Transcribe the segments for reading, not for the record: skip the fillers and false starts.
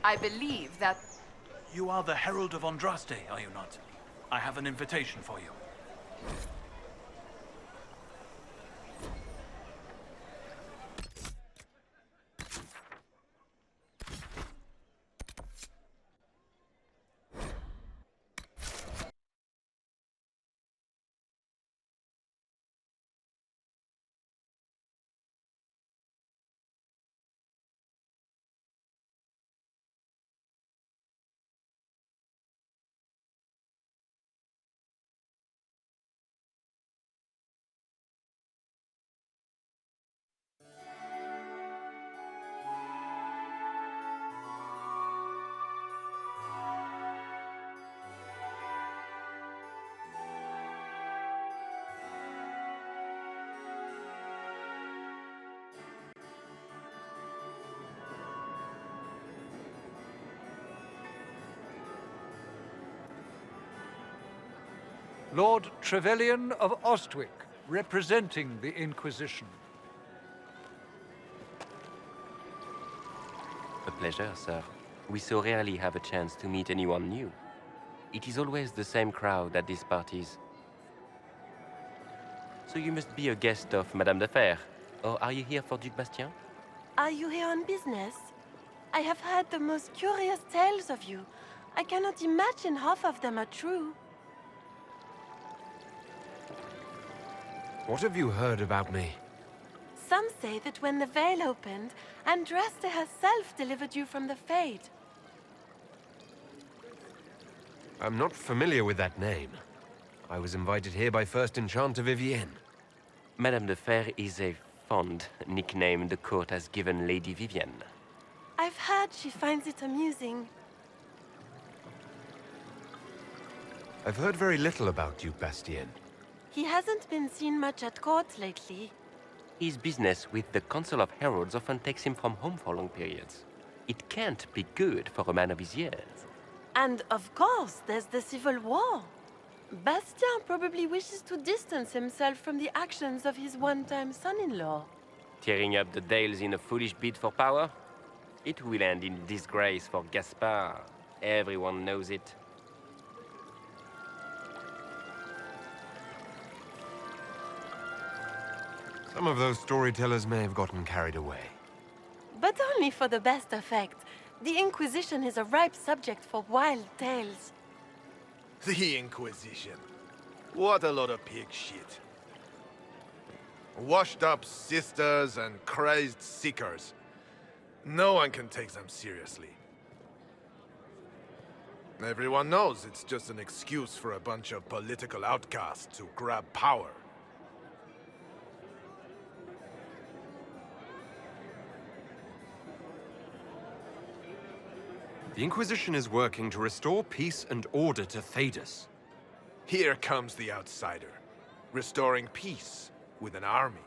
I believe that... You are the Herald of Andraste, are you not? I have an invitation for you. Lord Trevelyan of Ostwick, representing the Inquisition. A pleasure, sir. We so rarely have a chance to meet anyone new. It is always the same crowd at these parties. So you must be a guest of Madame de Fer, or are you here for Duc Bastien? Are you here on business? I have heard the most curious tales of you. I cannot imagine half of them are true. What have you heard about me? Some say that when the veil opened, Andraste herself delivered you from the Fade. I'm not familiar with that name. I was invited here by First Enchanter Vivienne. Madame de Fer is a fond nickname the court has given Lady Vivienne. I've heard she finds it amusing. I've heard very little about Duc Bastien. He hasn't been seen much at court lately. His business with the Council of Heralds often takes him from home for long periods. It can't be good for a man of his years. And of course, there's the civil war. Bastien probably wishes to distance himself from the actions of his one-time son-in-law. Tearing up the Dales in a foolish bid for power? It will end in disgrace for Gaspard. Everyone knows it. Some of those storytellers may have gotten carried away. But only for the best effect. The Inquisition is a ripe subject for wild tales. The Inquisition. What a lot of pig shit. Washed up sisters and crazed seekers. No one can take them seriously. Everyone knows it's just an excuse for a bunch of political outcasts to grab power. The Inquisition is working to restore peace and order to Thedas. Here comes the outsider, restoring peace with an army.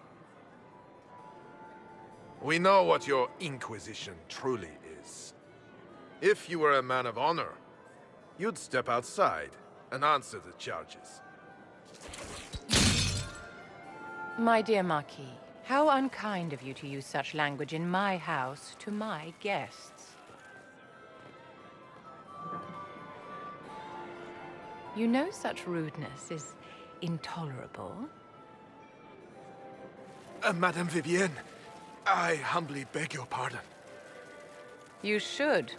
We know what your Inquisition truly is. If you were a man of honor, you'd step outside and answer the charges. My dear Marquis, how unkind of you to use such language in my house to my guests. You know such rudeness is intolerable. Madame Vivienne, I humbly beg your pardon. You should.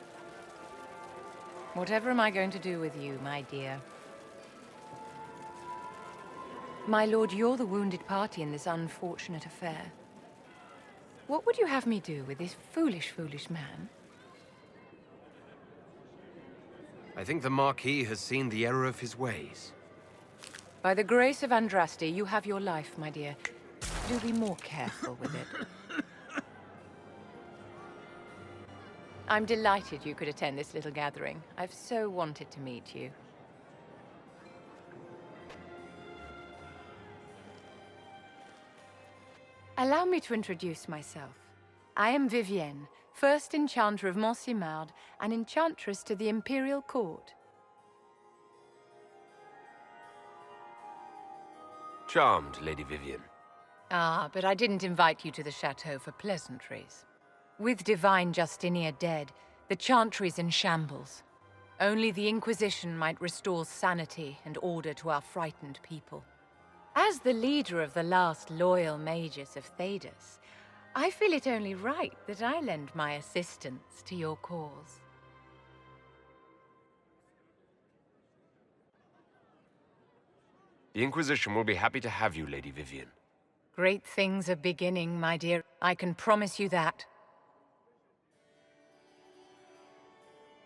Whatever am I going to do with you, my dear? My lord, you're the wounded party in this unfortunate affair. What would you have me do with this foolish, foolish man? I think the Marquis has seen the error of his ways. By the grace of Andraste, you have your life, my dear. Do be more careful with it. I'm delighted you could attend this little gathering. I've so wanted to meet you. Allow me to introduce myself. I am Vivienne, First Enchanter of Monsimard, and Enchantress to the Imperial Court. Charmed, Lady Vivienne. Ah, but I didn't invite you to the chateau for pleasantries. With Divine Justinia dead, The Chantry's in shambles. Only the Inquisition might restore sanity and order to our frightened people. As the leader of the last loyal mages of Thedas, I feel it only right that I lend my assistance to your cause. The Inquisition will be happy to have you, Lady Vivienne. Great things are beginning, my dear. I can promise you that.